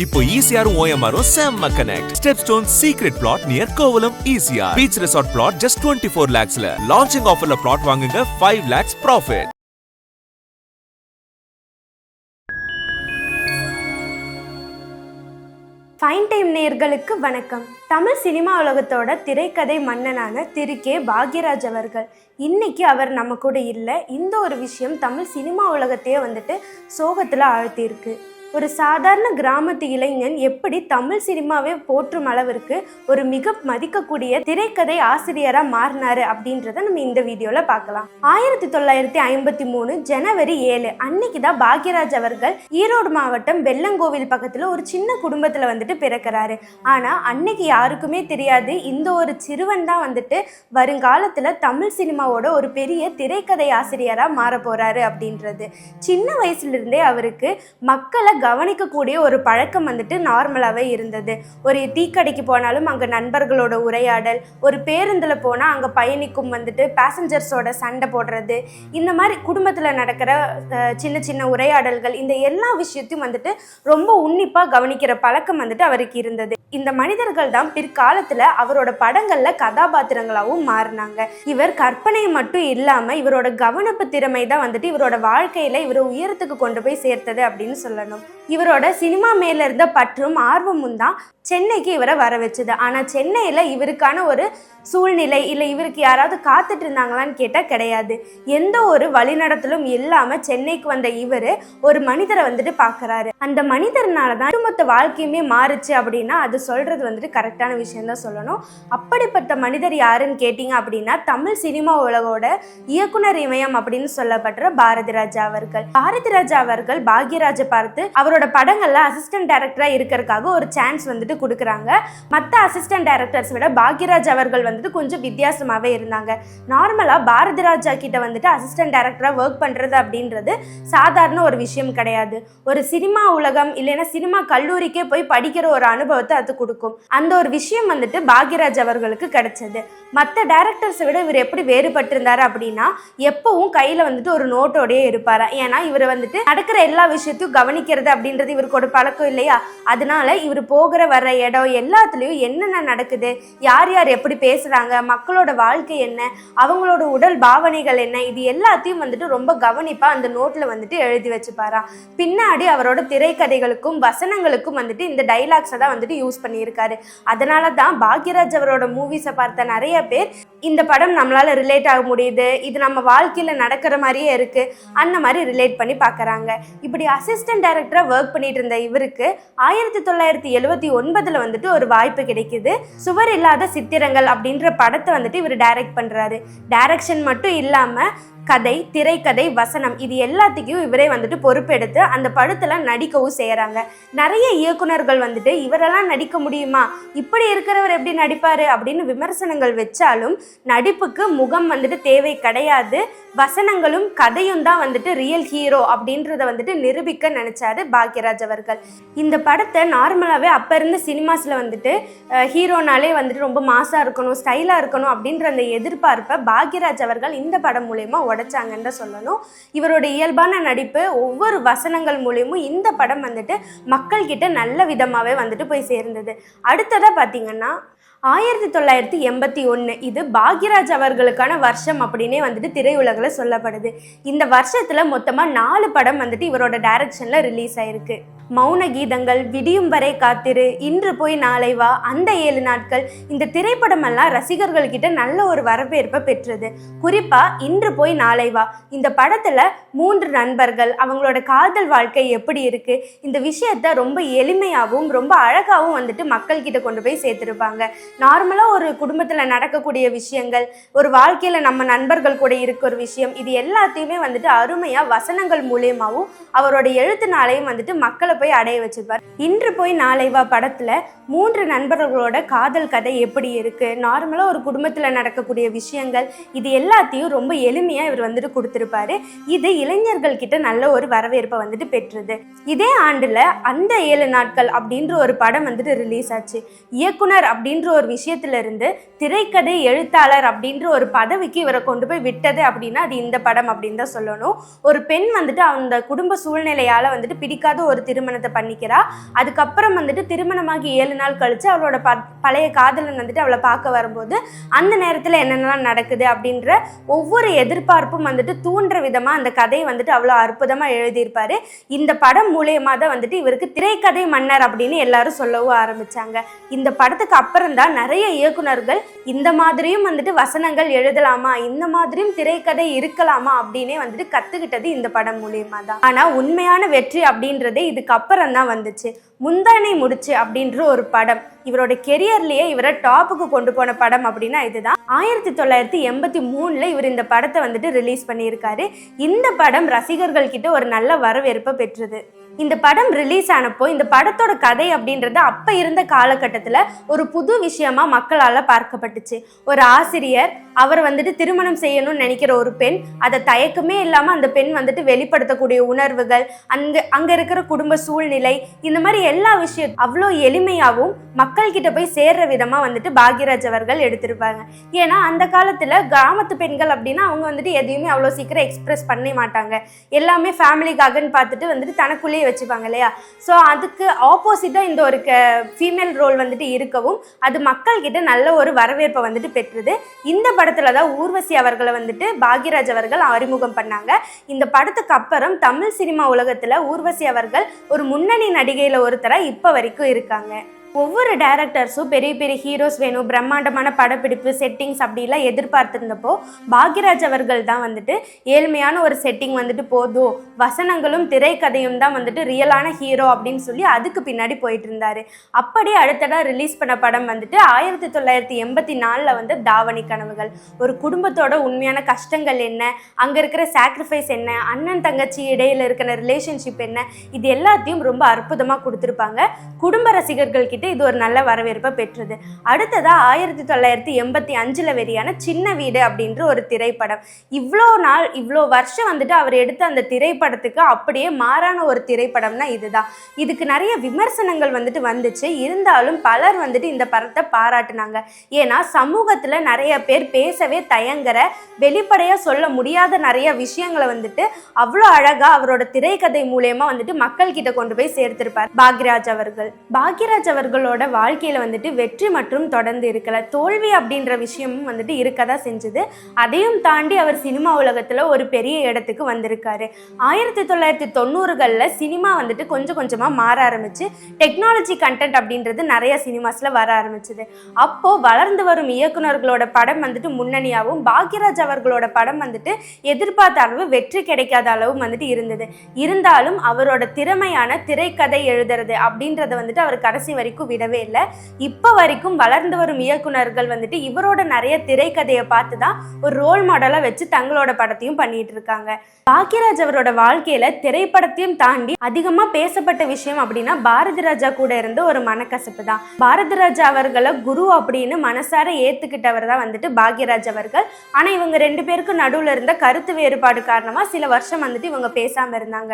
இப்போ ECR OMR செம்ம connect. Stepstone secret plot near Kovalam ECR. Beach resort plot just 24 lakhs ல. Launching offer ல plot வாங்குங்க 5 lakhs profit. Fine time நேயர்களுக்கு வணக்கம். தமிழ் சினிமா உலகத்தோட திரைக்கதை மன்னனான திரு கே பாக்யராஜ் அவர்கள் இன்னைக்கு அவர் நம்ம கூட இல்லை. இந்த ஒரு விஷயம் தமிழ் சினிமா உலகத்தையே சோகத்தில் ஆழ்த்தியிருக்கு. ஒரு சாதாரண கிராமத்து இளைஞன் எப்படி தமிழ் சினிமாவே போற்றும் அளவிற்கு ஒரு மிக மதிக்கக்கூடிய திரைக்கதை ஆசிரியராக மாறினாரு அப்படின்றத நம்ம இந்த வீடியோவில் பார்க்கலாம். 1953 ஜனவரி 7 அன்னைக்கு தான் பாக்யராஜ் அவர்கள் ஈரோடு மாவட்டம் வெள்ளங்கோவில் பக்கத்தில் ஒரு சின்ன குடும்பத்தில் பிறக்கிறாரு. ஆனால் அன்னைக்கு யாருக்குமே தெரியாது இந்த ஒரு சிறுவன் தான் வருங்காலத்தில் தமிழ் சினிமாவோட ஒரு பெரிய திரைக்கதை ஆசிரியராக மாற போறாரு அப்படின்றது. சின்ன வயசுலேருந்தே அவருக்கு மக்களை கவனிக்கக்கூடிய ஒரு பழக்கம் நார்மலாகவே இருந்தது. ஒரு டீ கடைக்கு போனாலும் அங்கே நண்பர்களோட உரையாடல், ஒரு பேருந்தில் போனால் அங்கே பயணிக்கும் பேசஞ்சர்ஸோட சண்டை போடுறது, இந்த மாதிரி குடும்பத்தில் நடக்கிற சின்ன சின்ன உரையாடல்கள், இந்த எல்லா விஷயத்தையும் ரொம்ப உன்னிப்பாக கவனிக்கிற பழக்கம் அவருக்கு இருந்தது. இந்த மனிதர்கள் தான் பிற்காலத்தில் அவரோட படங்களில் கதாபாத்திரங்களாகவும் மாறினாங்க. இவர் கற்பனை மட்டும் இல்லாமல் இவரோட கவனிப்பு திறமை தான் இவரோட வாழ்க்கையில் இவரை உயரத்துக்கு கொண்டு போய் சேர்த்தது அப்படின்னு சொல்லணும். இவரோட சினிமா மேல இருந்த பற்றும் ஆர்வமும் தான் சென்னைக்கு இவரை வர வச்சுது. ஆனால் சென்னையில் இவருக்கான ஒரு சூழ்நிலை இல்லை, இவருக்கு யாராவது காத்துட்டு இருந்தாங்களான்னு கேட்டால் கிடையாது. எந்த ஒரு வழிநடத்தலும் இல்லாமல் சென்னைக்கு வந்த இவர் ஒரு மனிதரை பார்க்குறாரு. அந்த மனிதர்னால தான் ஒட்டுமொத்த வாழ்க்கையுமே மாறுச்சு அப்படின்னா அது சொல்கிறது கரெக்டான விஷயம்தான் சொல்லணும். அப்படிப்பட்ட மனிதர் யாருன்னு கேட்டிங்க அப்படின்னா தமிழ் சினிமா உலகோட இயக்குனர் இமயம் அப்படின்னு சொல்லப்படுற பாரதி ராஜா அவர்கள். பாரதி ராஜா அவர்கள் பாக்யராஜை பார்த்து அவரோட படங்கள்ல அசிஸ்டன்ட் டைரக்டராக இருக்கிறதுக்காக ஒரு சான்ஸ் கொடுக்குறாங்க. மற்ற அசிஸ்டன்ட் டைரக்டர்ஸ் விட பாக்யராஜ் அவர்கள் கொஞ்சம் வித்தியாசமாகவே இருந்தாங்க. நார்மலாக பாரதி ராஜா கிட்ட அசிஸ்டன்ட் டைரக்டராக ஒர்க் பண்ணுறது அப்படின்றது சாதாரண ஒரு விஷயம் கிடையாது. ஒரு சினிமா உலகம் இல்லைன்னா சினிமா கல்லூரிக்கே போய் படிக்கிற ஒரு அனுபவத்தை அது கொடுக்கும். அந்த ஒரு விஷயம் பாக்யராஜ் அவர்களுக்கு கிடைச்சது. மற்ற டைரக்டர்ஸை விட இவர் எப்படி வேறுபட்டிருந்தாரு அப்படின்னா எப்பவும் கையில் ஒரு நோட்டோடையே இருப்பாரா. ஏன்னா இவர் நடக்கிற எல்லா விஷயத்தையும் கவனிக்கிறது அப்படின்றது இவருக்கு ஒரு பழக்கம் இல்லையா. அதனால இவர் போகிற வர்ற இடம் எல்லாத்துலேயும் என்னென்ன நடக்குது, யார் யார் எப்படி பேசுகிறாங்க, மக்களோட வாழ்க்கை என்ன, அவங்களோட உடல் பாவனைகள் என்ன, இது எல்லாத்தையும் ரொம்ப கவனிப்பாக அந்த நோட்டில் எழுதி வச்சுப்பாரா. பின்னாடி அவரோட திரைக்கதைகளுக்கும் வசனங்களுக்கும் இந்த டைலாக்ஸை தான் யூஸ் பண்ணியிருக்காரு. அதனால தான் பாக்யராஜ் அவரோட மூவிஸை பார்த்த நிறைய பேர் இந்த படம் நம்மளால ரிலேட் ஆக முடியுது, இது நம்ம வாழ்க்கையில் நடக்கிற மாதிரியே இருக்கு, அந்த மாதிரி ரிலேட் பண்ணி பார்க்குறாங்க. இப்படி அசிஸ்டன்ட் டைரக்டராக ஒர்க் பண்ணிட்டு இருந்த இவருக்கு 1979 ஒரு வாய்ப்பு கிடைக்குது. சுவர் இல்லாத சித்திரங்கள் அப்படின்ற படத்தை இவர் டைரக்ட் பண்றாரு. டைரக்ஷன் மட்டும் இல்லாம கதை, திரைக்கதை, வசனம் இது எல்லாத்துக்கும் இவரே பொறுப்பெடுத்து அந்த படத்துல நடிக்கவும் செய்யறாங்க. நிறைய இயக்குனர்கள் இவரெல்லாம் நடிக்க முடியுமா, இப்படி இருக்கிறவர் எப்படி நடிப்பாரு அப்படின்னு விமர்சனங்கள் வச்சாலும் நடிப்புக்கு முகம் தேவை கிடையாது, வசனங்களும் கதையும் தான் ரியல் ஹீரோ அப்படின்றத நிரூபிக்க நினைச்சாரு பாக்யராஜ் அவர்கள். இந்த படத்தை நார்மலாகவே அப்போ இருந்த சினிமாஸில் ஹீரோனாலே ரொம்ப மாசாக இருக்கணும், ஸ்டைலாக இருக்கணும் அப்படின்ற அந்த எதிர்பார்ப்பை பாக்யராஜ் அவர்கள் இந்த படம் மூலயமா உடைச்சாங்கன்னு சொல்லணும். இவரோட இயல்பான நடிப்பு, ஒவ்வொரு வசனங்கள் மூலியமும் இந்த படம் மக்கள் கிட்ட நல்ல விதமாகவே போய் சேர்ந்தது. அடுத்ததாக பார்த்தீங்கன்னா 1981 இது பாக்யராஜ் அவர்களுக்கான வருஷம் அப்படின்னே திரையுலகில் சொல்லப்படுது. இந்த வருஷத்தில் மொத்தமாக 4 படம் இவரோட டைரக்ஷனில் ரிலீஸ் ஆயிருக்கு. மௌன கீதங்கள், விடியும் வரை காத்திரு, இன்று போய் நாளை வா, அந்த 7 நாட்கள், இந்த திரைப்படமெல்லாம் ரசிகர்கள் கிட்ட நல்ல ஒரு வரவேற்பை பெற்றது. குறிப்பாக இன்று போய் நாளை வா இந்த படத்தில் 3 நண்பர்கள் அவங்களோட காதல் வாழ்க்கை எப்படி இருக்கு, இந்த விஷயத்த ரொம்ப எளிமையாகவும் ரொம்ப அழகாகவும் மக்கள் கிட்ட கொண்டு போய் சேர்த்துருப்பாங்க. நார்மலாக ஒரு குடும்பத்தில் நடக்கக்கூடிய விஷயங்கள், ஒரு வாழ்க்கையில் நம்ம நண்பர்கள் கூட இருக்க ஒரு விஷயம், இது எல்லாத்தையுமே அருமையாக வசனங்கள் மூலியமாகவும் அவரோட எழுத்துனாலையும் மக்களை போய் அடைய வச்சிருப்பார். இன்று போய் நாளை வா படத்துல 3 நண்பர்களோட காதல் கதை எப்படி இருக்கு, நார்மலா ஒரு குடும்பத்துல நடக்கக்கூடிய விஷயங்கள், இது எல்லாத்தையும் ரொம்ப எளிமையா இவர் இவர் வந்துட்டு கொடுத்திருப்பாரு. இது இளைஞர்கள் கிட்ட நல்ல ஒரு வரவேற்பை வந்துட்டு பெற்றது. இதே ஆண்டுல அந்த 7 நாட்கள் அப்படின்ற ஒரு படம் வந்துட்டு ரிலீஸ் ஆச்சு. இயக்குனர் அப்படின்ற ஒரு விஷயத்துல இருந்து திரைக்கதை எழுத்தாளர் அப்படின்ற ஒரு பதவிக்கு இவரை கொண்டு போய் விட்டது அப்படின்னா அது இந்த படம் அப்படின்னு தான் சொல்லணும். ஒரு பெண் வந்துட்டு அந்த குடும்ப சூழ்நிலையால வந்துட்டு பிடிக்காத ஒரு திருமணத்தை பண்ணிக்கிறா. அதுக்கப்புறம் வந்துட்டு திருமணமாகி 7 நாள் கழிச்சு அவளோட பழைய காதலன் வந்துட்டு அவளை பார்க்க வரும்போது அந்த நேரத்துல என்னென்னலாம் நடக்குது அப்படின்ற ஒவ்வொரு எதிர்பார்ப்பும் வந்துட்டு தூண்டுற விதமா அந்த கதையை வந்துட்டு அவ்வளோ அற்புதமா எழுதியிருப்பாரு. இந்த படம் மூலியமா தான் வந்துட்டு இவருக்கு திரைக்கதை மன்னர் அப்படின்னு எல்லாரும் சொல்லவும் ஆரம்பிச்சாங்க. இந்த படத்துக்கு அப்புறம் தான் நிறைய இயக்குனர்கள் இந்த மாதிரியும் வந்துட்டு வசனங்கள் எழுதலாமா, இந்த மாதிரியும் திரைக்கதை இருக்கலாமா அப்படின்னே வந்துட்டு கத்துக்கிட்டது இந்த படம் மூலியமா தான். ஆனா உண்மையான வெற்றி அப்படின்றதே இதுக்கு அப்புறம் தான் வந்துச்சு. முந்தானை முடிச்சு அப்படின்ற ஒரு படம் இவரோட கெரியர்லயே இவரை டாப்புக்கு கொண்டு போன படம் அப்படின்னா இதுதான். 1983 இவர் இந்த படத்தை வந்துட்டு ரிலீஸ் பண்ணியிருக்காரு. இந்த படம் ரசிகர்கள் கிட்ட ஒரு நல்ல வரவேற்பை பெற்றது. இந்த படம் ரிலீஸ் ஆனப்போ இந்த படத்தோட கதை அப்படின்றது அப்ப இருந்த காலகட்டத்துல ஒரு புது விஷயமா மக்களால பார்க்கப்பட்டுச்சு. ஒரு ஆசிரியர் அவர் வந்துட்டு திருமணம் செய்யணும்னு நினைக்கிற ஒரு பெண், அதை தயக்கமே இல்லாம அந்த பெண் வந்துட்டு வெளிப்படுத்தக்கூடிய உணர்வுகள், அங்க இருக்கிற குடும்ப சூழ்நிலை, இந்த மாதிரி எல்லா விஷயம் அவ்வளோ எளிமையாகவும் மக்கள் கிட்ட போய் சேர்ற விதமா வந்துட்டு பாக்யராஜ் அவர்கள் எடுத்திருப்பாங்க. ஏன்னா அந்த காலத்துல கிராமத்து பெண்கள் அப்படின்னா அவங்க வந்துட்டு எதையுமே அவ்வளோ சீக்கிரம் எக்ஸ்பிரஸ் பண்ண மாட்டாங்க. எல்லாமே ஃபேமிலிக்காகன்னு பார்த்துட்டு வந்துட்டு தனக்குள்ளேயே வச்சுப்பாங்க இல்லையா. ஸோ அதுக்கு ஆப்போசிட்டா இந்த ஒரு ஃபீமேல் ரோல் வந்துட்டு இருக்கவும் அது மக்கள் கிட்ட நல்ல ஒரு வரவேற்பை வந்துட்டு பெற்றது. இந்த படத்துல தான் ஊர்வசி அவர்களை வந்துட்டு பாக்யராஜ் அவர்கள் அறிமுகம் பண்ணாங்க. இந்த படத்துக்கு அப்புறம் தமிழ் சினிமா உலகத்துல ஊர்வசி அவர்கள் ஒரு முன்னணி நடிகையில ஒருத்தரா இப்ப வரைக்கும் இருக்காங்க. ஒவ்வொரு டைரக்டர்ஸும் பெரிய பெரிய ஹீரோஸ் வேணும், பிரம்மாண்டமான படப்பிடிப்பு செட்டிங்ஸ் அப்படிலாம் எதிர்பார்த்திருந்தப்போ பாக்யராஜ் அவர்கள் தான் வந்துட்டு ஏழ்மையான ஒரு செட்டிங் வந்துட்டு போதும், வசனங்களும் திரைக்கதையும் தான் வந்துட்டு ரியலான ஹீரோ அப்படின்னு சொல்லி அதுக்கு பின்னாடி போயிட்டு இருந்தாரு. அப்படி அடுத்தடா ரிலீஸ் பண்ண படம் வந்துட்டு 1984 வந்து தாவணி கனவுகள். ஒரு குடும்பத்தோட உண்மையான கஷ்டங்கள் என்ன, அங்க இருக்கிற சாக்ரிஃபைஸ் என்ன, அண்ணன் தங்கச்சி இடையில இருக்கிற ரிலேஷன்ஷிப் என்ன, இது எல்லாத்தையும் ரொம்ப அற்புதமா கொடுத்துருப்பாங்க. குடும்ப ரசிகர்கள் கிட்ட இது ஒரு நல்ல வரவேற்பை பெற்றது. அடுத்ததா 1985 வெளியான சின்ன வீடு அப்படின்ற ஒரு திரைப்படம். இவ்வளோ வருஷம் வந்துட்டு அவர் எடுத்த அந்த திரைப்படத்துக்கு அப்படியே மாறான ஒரு திரைப்படம்னா இதுதான். இதுக்கு நிறைய விமர்சனங்கள் வந்துட்டு வந்துச்சு. இருந்தாலும் பலர் வந்துட்டு இந்த படத்தை பாராட்டினாங்க. ஏன்னா சமூகத்துல நிறைய பேர் பேசவே தயங்குற, வெளிப்படையா சொல்ல முடியாத நிறைய விஷயங்களை வந்துட்டு அவ்வளோ அழகா அவரோட திரைக்கதை மூலமா வந்துட்டு மக்கள் கிட்ட கொண்டு போய் சேர்த்திருப்பார் பாக்யராஜ் அவர்கள். பாக்யராஜ் அவர்களோட வாழ்க்கையில வந்துட்டு வெற்றி மற்றும் தொடர்ந்து இருக்கல, தோல்வி அப்படின்ற விஷயமும் வந்துட்டு இருக்கதான் செஞ்சது. அதையும் தாண்டி அவர் சினிமா உலகத்துல ஒரு பெரிய இடத்துக்கு வந்திருக்காரு. 1990களில் சினிமா வந்துட்டு கொஞ்சம் கொஞ்சமா மாற ஆரம்பிச்சு டெக்னாலஜி கண்டென்ட் அப்படின்றது நிறைய சினிமாஸ்ல வர ஆரம்பிச்சது. அப்போ வளர்ந்து வரும் இயக்குனர்களோட படம் வந்துட்டு முன்னணியாகவும் பாக்யராஜ் அவர்களோட படம் வந்துட்டு எதிர்பார்த்த அளவு வெற்றி கிடைக்காத அளவும் வந்துட்டு இருந்தது. இருந்தாலும் அவரோட திறமையான திரைக்கதை எழுதுறது அப்படின்றத வந்துட்டு அவர் கடைசி வரைக்கும் விடவே இல்லை. இப்ப வரைக்கும் வளர்ந்து வரும் இயக்குனர்கள் வந்துட்டு இவரோட நிறைய திரைக்கதையை பார்த்து தான் ஒரு ரோல் மாடலா வச்சு தங்களோட படத்தையும் பண்ணிட்டு இருக்காங்க. பாக்யராஜ் அவரோட வாழ்க்கையில திரைப்படத்தையும் தாண்டி அதிகமா பேசப்பட்ட விஷயம் அப்படின்னா பாரதி ராஜா கூட இருந்த ஒரு மனக்கசப்பு தான். பாரதி ராஜா அவர்களை குரு அப்படின்னு மனசார ஏத்துக்கிட்டவர் தான் வந்துட்டு பாக்யராஜ் அவர்கள். ஆனா இவங்க 2 பேருக்கும் நடுவுல இருந்த கருத்து வேறுபாடு காரணமா சில வருஷம் வந்துட்டு இவங்க பேசாம இருந்தாங்க.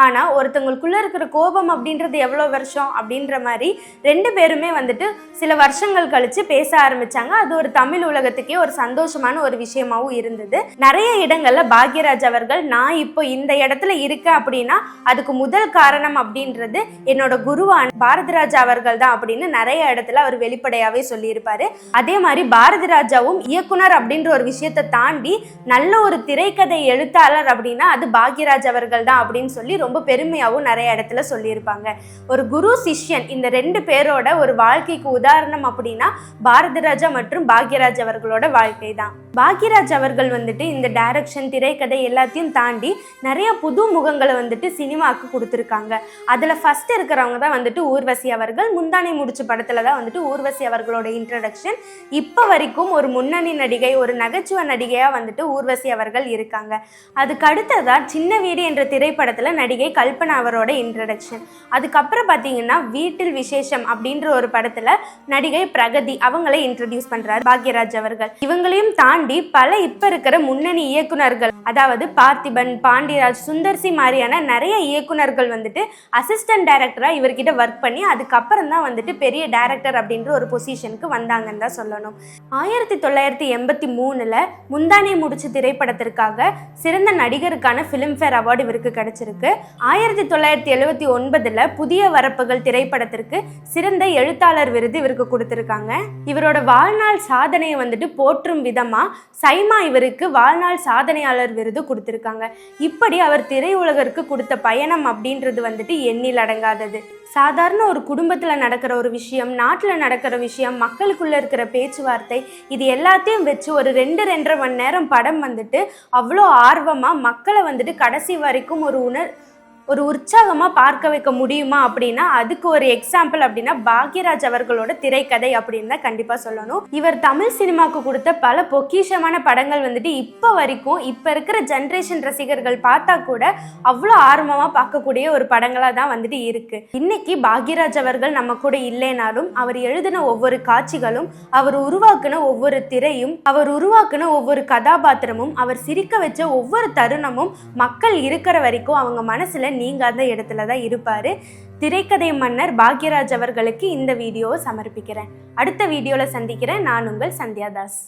ஆனா ஒருத்தவங்களுக்குள்ள இருக்கிற கோபம் அப்படின்றது எவ்வளவு வருஷம் அப்படின்ற மாதிரி 2 பேருமே வந்துட்டு சில வருஷங்கள் கழிச்சு பேச ஆரம்பிச்சாங்க. அது ஒரு தமிழ் உலகத்துக்கே ஒரு சந்தோஷமான ஒரு விஷயமாவும் இருந்தது. நிறைய இடங்கள்ல பாக்யராஜ் அவர்கள் நான் இப்போ இந்த இடத்துல இருக்கேன் அப்படின்னா அதுக்கு முதல் காரணம் அப்படின்றது என்னோட குருவான பாரதி ராஜா அவர்கள் தான் அப்படின்னு நிறைய இடத்துல அவர் வெளிப்படையாவே சொல்லியிருப்பாரு. அதே மாதிரி பாரதி ராஜாவும் இயக்குனர் அப்படின்ற ஒரு விஷயத்தை தாண்டி நல்ல ஒரு திரைக்கதை எழுத்தாளர் அப்படின்னா அது பாக்யராஜ் அவர்கள் தான் அப்படின்னு சொல்லி ரொம்ப பெருமையாவும் நிறைய இடத்துல சொல்லியிருப்பாங்க. ஒரு குரு சிஷ்யன் இந்த 2 பேரோட ஒரு வாழ்க்கைக்கு உதாரணம் அப்படின்னா பாரதி ராஜா மற்றும் பாக்யராஜ் அவர்களோட வாழ்க்கை தான். பாக்யராஜ் அவர்கள் வந்துட்டு இந்த டைரக்ஷன் திரைக்கதை எல்லாத்தையும் தாண்டி நிறைய புது முகங்களை வந்துட்டு சினிமாவுக்கு கொடுத்துருக்காங்க. அதுல ஃபர்ஸ்ட் இருக்கிறவங்க தான் வந்துட்டு ஊர்வசி அவர்கள். முந்தானை முடிச்சு படத்துல தான் வந்துட்டு ஊர்வசி அவர்களோட இன்ட்ரடக்ஷன். இப்போ வரைக்கும் ஒரு முன்னணி நடிகை, ஒரு நகைச்சுவை நடிகையா வந்துட்டு ஊர்வசி அவர்கள் இருக்காங்க. அதுக்கு அடுத்ததான் சின்ன வீடு என்ற திரைப்படத்துல நடிகை கல்பனா அவரோட இன்ட்ரடக்ஷன். அதுக்கப்புறம் பார்த்தீங்கன்னா வீட்டில் விசேஷம் அப்படின்ற ஒரு படத்துல நடிகை பிரகதி அவங்களை இன்ட்ரடியூஸ் பண்றாரு பாக்யராஜ் அவர்கள். இவங்களையும் தாண்டி பல இப்ப இருக்கிற முன்னணி இயக்குனர்கள், அதாவது பார்த்திபன், பாண்டியராஜ், சுந்தர்சி மாதிரியான நிறைய இயக்குனர்கள் வந்துட்டு அசிஸ்டன்ட் டைரக்டரா இவர்கிட்ட ஒர்க் பண்ணி அதுக்கப்புறம் தான் வந்துட்டு பெரிய டைரக்டர் அப்படின்ற ஒரு பொசிஷனுக்கு வந்தாங்கன்னு தான் சொல்லணும். 1983 முந்தானை முடிச்சு திரைப்படத்திற்காக சிறந்த நடிகருக்கான பிலிம்பேர் அவார்டு இவருக்கு கிடைச்சிருக்கு. 1979 புதிய வரப்புகள் திரைப்படத்திற்கு சிறந்த எழுத்தாளர் விருது இவருக்கு கொடுத்திருக்காங்க. இவரோட வாழ்நாள் சாதனையை வந்துட்டு போற்றும் விதமா சைமா இவருக்கு வாழ்நாள் சாதனையாளர் விருது கொடுத்திருக்காங்க. இப்படி அவர் திரையுலகிற்கு கொடுத்த பயணம் அப்படின்றது வந்துட்டு எண்ணில் அடங்காதது. சாதாரண ஒரு குடும்பத்துல நடக்கிற ஒரு விஷயம், நாட்டுல நடக்கிற விஷயம், மக்களுக்குள்ள இருக்கிற பேச்சுவார்த்தை, இது எல்லாத்தையும் வச்சு ஒரு 2-2.5 மணி நேரம் படம் வந்துட்டு அவ்வளோ ஆர்வமா மக்களை வந்துட்டு கடைசி வரைக்கும் ஒரு உற்சாகமா பார்க்க வைக்க முடியுமா அப்படின்னா அதுக்கு ஒரு எக்ஸாம்பிள் அப்படின்னா பாக்யராஜ் அவர்களோட திரைக்கதை அப்படின்னு தான் கண்டிப்பா சொல்லணும். இவர் தமிழ் சினிமாவுக்கு கொடுத்த பல பொக்கிஷமான படங்கள் வந்துட்டு இப்ப வரைக்கும் இப்ப இருக்கிற ஜென்ரேஷன் ரசிகர்கள் பார்த்தா கூட அவ்வளோ ஆர்வமா பார்க்கக்கூடிய ஒரு படங்களா தான் வந்துட்டு இருக்கு. இன்னைக்கு பாக்யராஜ் அவர்கள் நம்ம கூட இல்லைனாலும் அவர் எழுதின ஒவ்வொரு காட்சிகளும், அவர் உருவாக்குன ஒவ்வொரு திரையும், அவர் உருவாக்குன ஒவ்வொரு கதாபாத்திரமும், அவர் சிரிக்க வச்ச ஒவ்வொரு தருணமும் மக்கள் இருக்கிற வரைக்கும் அவங்க மனசுல நீங்காத இடத்துல தான் இருப்பாரு. திரைக்கதை மன்னர் பாக்யராஜ் அவர்களுக்கு இந்த வீடியோவை சமர்ப்பிக்கிறேன். அடுத்த வீடியோல சந்திக்கிறேன். நான் உங்கள் சந்தியா தாஸ்.